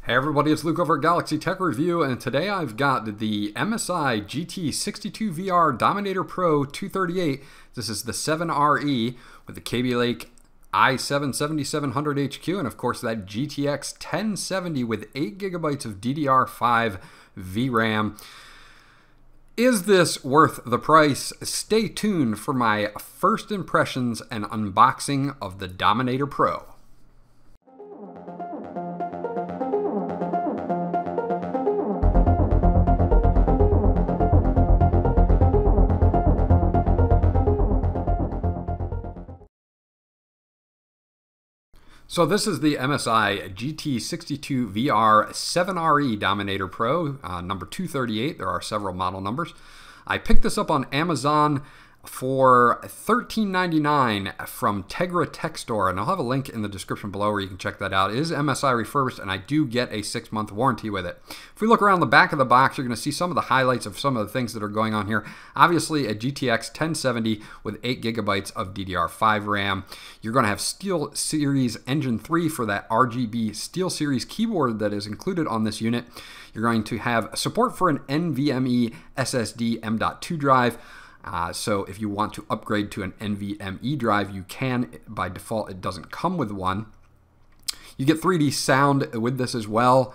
Hey everybody, it's Luke over at Galaxy Tech Review, and today I've got the MSI GT62VR Dominator Pro 238. This is the 7RE with the Kaby Lake i7-7700 HQ, and of course that GTX 1070 with 8GB of DDR5 VRAM. Is this worth the price? Stay tuned for my first impressions and unboxing of the Dominator Pro. So this is the MSI GT62VR 7RE Dominator Pro, number 238. There are several model numbers. I picked this up on Amazon for $13.99 from Tegra Tech Store, and I'll have a link in the description below where you can check that out. It is MSI refurbished, and I do get a 6-month warranty with it. If we look around the back of the box, you're going to see some of the highlights of some of the things that are going on here. Obviously, a GTX 1070 with 8GB of DDR5 RAM. You're going to have Steelseries Engine 3 for that RGB Steelseries keyboard that is included on this unit. You're going to have support for an NVMe SSD M.2 drive. So if you want to upgrade to an NVMe drive, you can. By default, it doesn't come with one. You get 3D sound with this as well.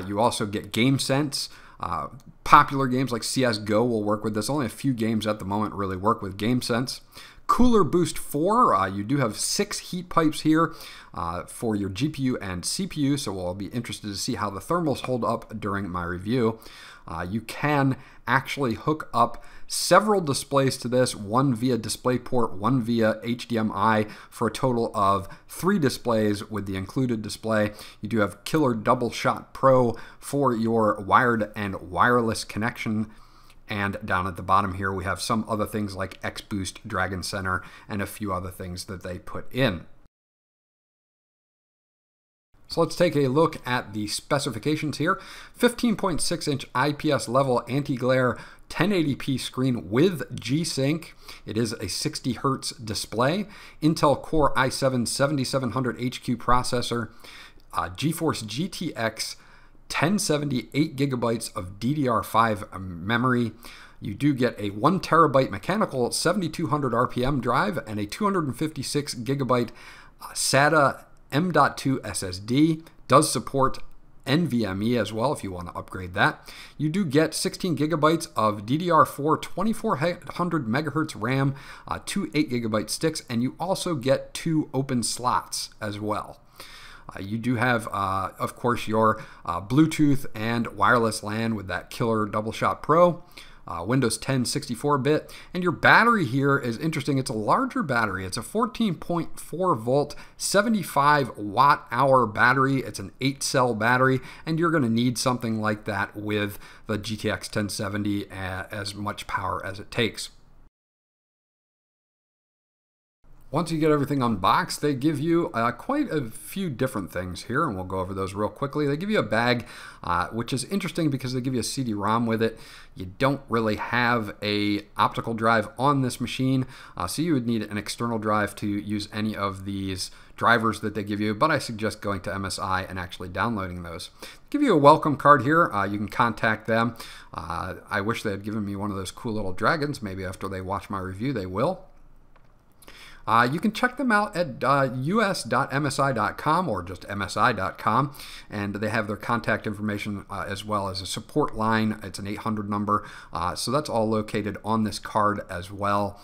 You also get GameSense. Popular games like CSGO will work with this. Only a few games at the moment really work with GameSense. Cooler Boost 4, you do have 6 heat pipes here for your GPU and CPU, so we'll be interested to see how the thermals hold up during my review. You can actually hook up several displays to this, one via DisplayPort, one via HDMI, for a total of 3 displays with the included display. You do have Killer Double Shot Pro for your wired and wireless connection. And down at the bottom here, we have some other things like X-Boost, Dragon Center, and a few other things that they put in. So let's take a look at the specifications here. 15.6-inch IPS level anti-glare 1080p screen with G-Sync. It is a 60 Hz display. Intel Core i7-7700 HQ processor. GeForce GTX 1070, 8GB of DDR5 memory. You do get a 1TB mechanical 7200 RPM drive and a 256GB SATA M.2 SSD. Does support NVMe as well if you want to upgrade that. You do get 16GB of DDR4 2400 MHz RAM, 2 8GB sticks, and you also get 2 open slots as well. You do have, of course, your Bluetooth and wireless LAN with that Killer Double Shot Pro, Windows 10 64-bit, and your battery here is interesting. It's a larger battery. It's a 14.4 volt, 75 watt-hour battery. It's an 8-cell battery, and you're going to need something like that with the GTX 1070, as much power as it takes. Once you get everything unboxed, they give you quite a few different things here, and we'll go over those real quickly. They give you a bag, which is interesting because they give you a CD-ROM with it. You don't really have a optical drive on this machine, so you would need an external drive to use any of these drivers that they give you, but I suggest going to MSI and actually downloading those. They give you a welcome card here. You can contact them. I wish they had given me one of those cool little dragons. Maybe after they watch my review, they will. You can check them out at us.msi.com or just msi.com, and they have their contact information as well as a support line. It's an 800 number, so that's all located on this card as well.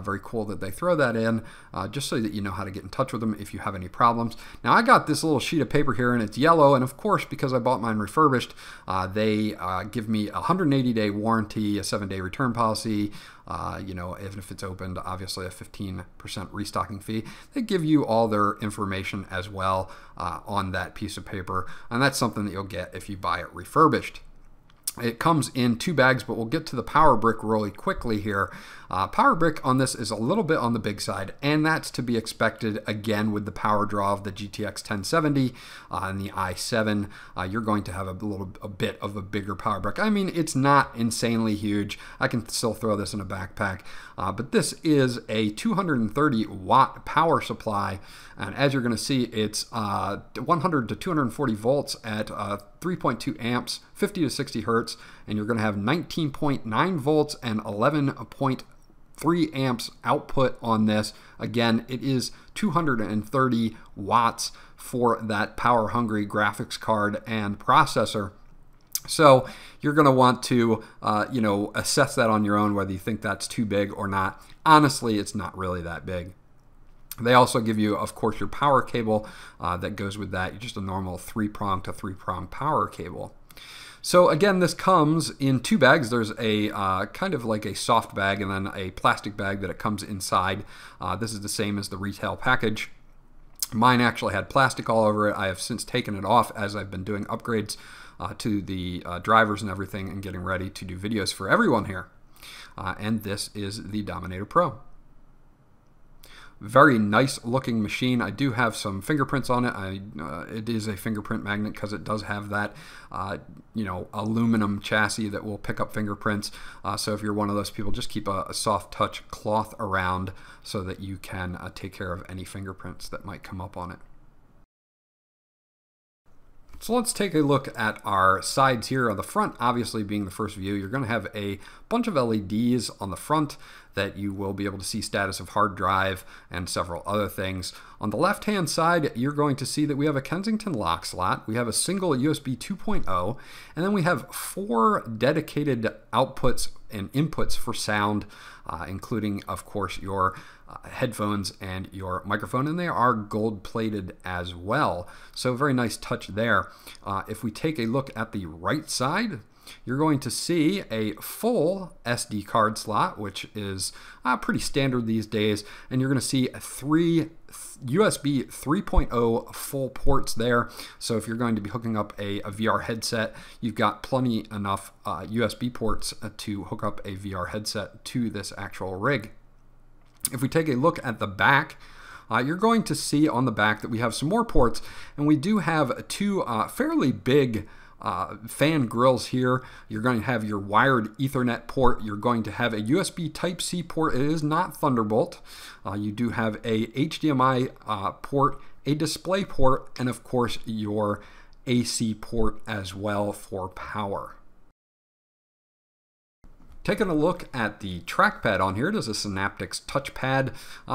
Very cool that they throw that in, just so that you know how to get in touch with them if you have any problems. Now, I got this little sheet of paper here, and it's yellow, and of course, because I bought mine refurbished, they give me a 180-day warranty, a 7-day return policy. You know, even if it's opened, obviously a 15% restocking fee. They give you all their information as well on that piece of paper, and that's something that you'll get if you buy it refurbished. It comes in 2 bags, but we'll get to the power brick really quickly here. Power brick on this is a little bit on the big side, and that's to be expected again with the power draw of the GTX 1070 and the i7. You're going to have a bit of a bigger power brick. I mean, it's not insanely huge. I can still throw this in a backpack, but this is a 230 watt power supply, and as you're going to see, it's 100 to 240 volts at 3.2 amps, 50 to 60 hertz, and you're going to have 19.9 volts and 11.3 amps output on this. Again, it is 230 watts for that power hungry graphics card and processor. So you're going to want to, assess that on your own, whether you think that's too big or not. Honestly, it's not really that big. They also give you, of course, your power cable that goes with that. Just a normal 3-prong to 3-prong power cable. So again, this comes in 2 bags. There's a kind of like a soft bag and then a plastic bag that it comes inside. This is the same as the retail package. Mine actually had plastic all over it. I have since taken it off as I've been doing upgrades to the drivers and everything and getting ready to do videos for everyone here. And this is the Dominator Pro. Very nice looking machine. I do have some fingerprints on it. It is a fingerprint magnet because it does have that aluminum chassis that will pick up fingerprints. So if you're one of those people, just keep a soft touch cloth around so that you can take care of any fingerprints that might come up on it. So let's take a look at our sides here. On the front, obviously being the first view, you're going to have a bunch of LEDs on the front that you will be able to see status of hard drive and several other things. On the left-hand side, you're going to see that we have a Kensington lock slot. We have a single USB 2.0, and then we have 4 dedicated outputs and inputs for sound, including, of course, your headphones and your microphone, and they are gold plated as well. So very nice touch there. If we take a look at the right side, you're going to see a full SD card slot, which is pretty standard these days, and you're going to see 3 USB 3.0 full ports there. So if you're going to be hooking up a VR headset, you've got plenty enough USB ports to hook up a VR headset to this actual rig. If we take a look at the back, you're going to see on the back that we have some more ports, and we do have 2 fairly big fan grills here. You're going to have your wired Ethernet port. You're going to have a USB Type-C port. It is not Thunderbolt. You do have a HDMI port, a display port, and of course your AC port as well for power. Taking a look at the trackpad on here, it is a Synaptics touchpad.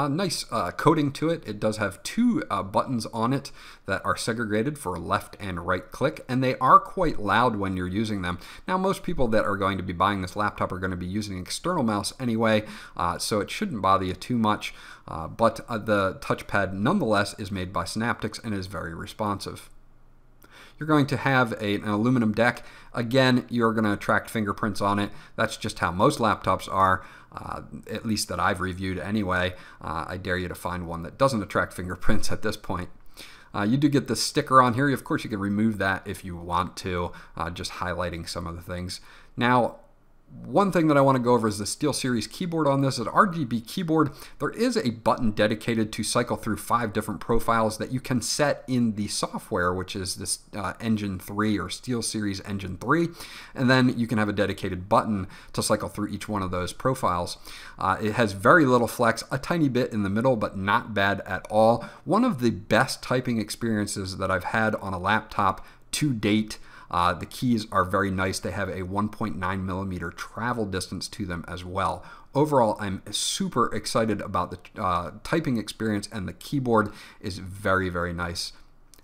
Nice coating to it. It does have 2 buttons on it that are segregated for left and right click, and they are quite loud when you're using them. Now, most people that are going to be buying this laptop are going to be using an external mouse anyway, so it shouldn't bother you too much, but the touchpad nonetheless is made by Synaptics and is very responsive. You're going to have an aluminum deck. Again, you're going to attract fingerprints on it. That's just how most laptops are, at least that I've reviewed anyway. I dare you to find one that doesn't attract fingerprints at this point. You do get this sticker on here. Of course, you can remove that if you want to, just highlighting some of the things. Now, one thing that I want to go over is the Steelseries Keyboard on this. An RGB keyboard. There is a button dedicated to cycle through 5 different profiles that you can set in the software, which is this Engine 3 or Steelseries Engine 3, and then you can have a dedicated button to cycle through each one of those profiles. It has very little flex, a tiny bit in the middle, but not bad at all. One of the best typing experiences that I've had on a laptop to date. The keys are very nice. They have a 1.9mm travel distance to them as well. Overall, I'm super excited about the typing experience, and the keyboard is very, very nice.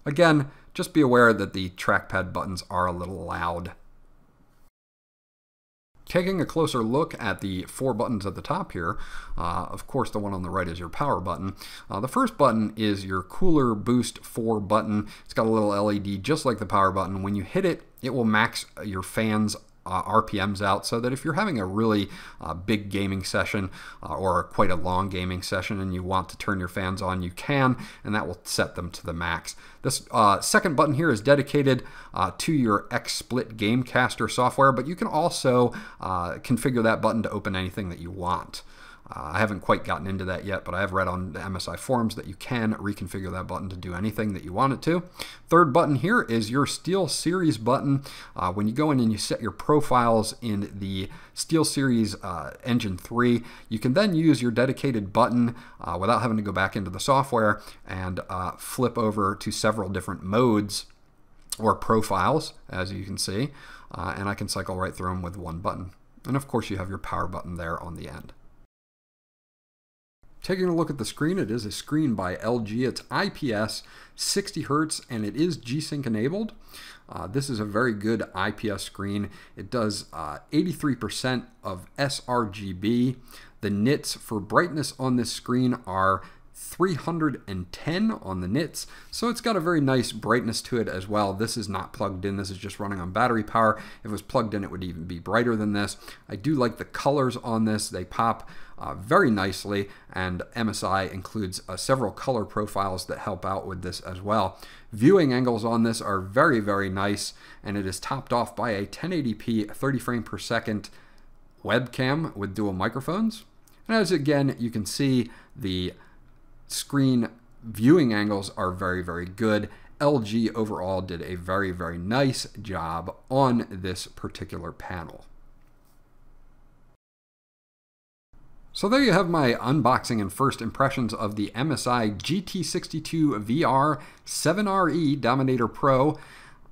Again, just be aware that the trackpad buttons are a little loud. Taking a closer look at the 4 buttons at the top here, of course the one on the right is your power button. The first button is your Cooler Boost 4 button. It's got a little LED just like the power button. When you hit it, it will max your fans RPMs out, so that if you're having a really big gaming session or quite a long gaming session and you want to turn your fans on, you can, and that will set them to the max. This second button here is dedicated to your XSplit Gamecaster software, but you can also configure that button to open anything that you want. I haven't quite gotten into that yet, but I have read on the MSI forums that you can reconfigure that button to do anything that you want it to. Third button here is your Steelseries button. When you go in and you set your profiles in the Steelseries Engine 3, you can then use your dedicated button without having to go back into the software and flip over to several different modes or profiles, as you can see, and I can cycle right through them with one button. And of course you have your power button there on the end. Taking a look at the screen, it is a screen by LG. It's IPS, 60 Hz, and it is G-Sync enabled. This is a very good IPS screen. It does 83% of sRGB. The nits for brightness on this screen are 310 on the nits, so it's got a very nice brightness to it as well. This is not plugged in, this is just running on battery power. If it was plugged in, it would even be brighter than this. I do like the colors on this. They pop very nicely, and MSI includes several color profiles that help out with this as well. Viewing angles on this are very, very nice, and it is topped off by a 1080p 30 frame per second webcam with dual microphones. And as again, you can see, the screen viewing angles are very, very good. LG overall did a very, very nice job on this particular panel. So there you have my unboxing and first impressions of the MSI GT62VR 7RE Dominator Pro.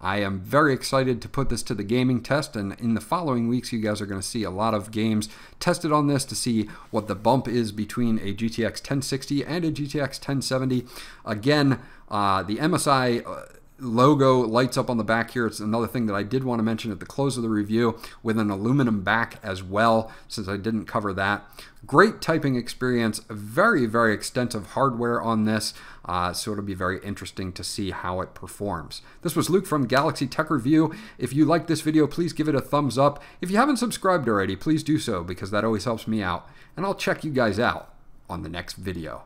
I am very excited to put this to the gaming test, and in the following weeks you guys are going to see a lot of games tested on this to see what the bump is between a GTX 1060 and a GTX 1070. Again, the MSI logo lights up on the back here. It's another thing that I did want to mention at the close of the review, with an aluminum back as well, since I didn't cover that. Great typing experience, very, very extensive hardware on this, so it'll be very interesting to see how it performs. This was Luke from Galaxy Tech Review. If you liked this video, please give it a thumbs up. If you haven't subscribed already, please do so, because that always helps me out. And I'll check you guys out on the next video.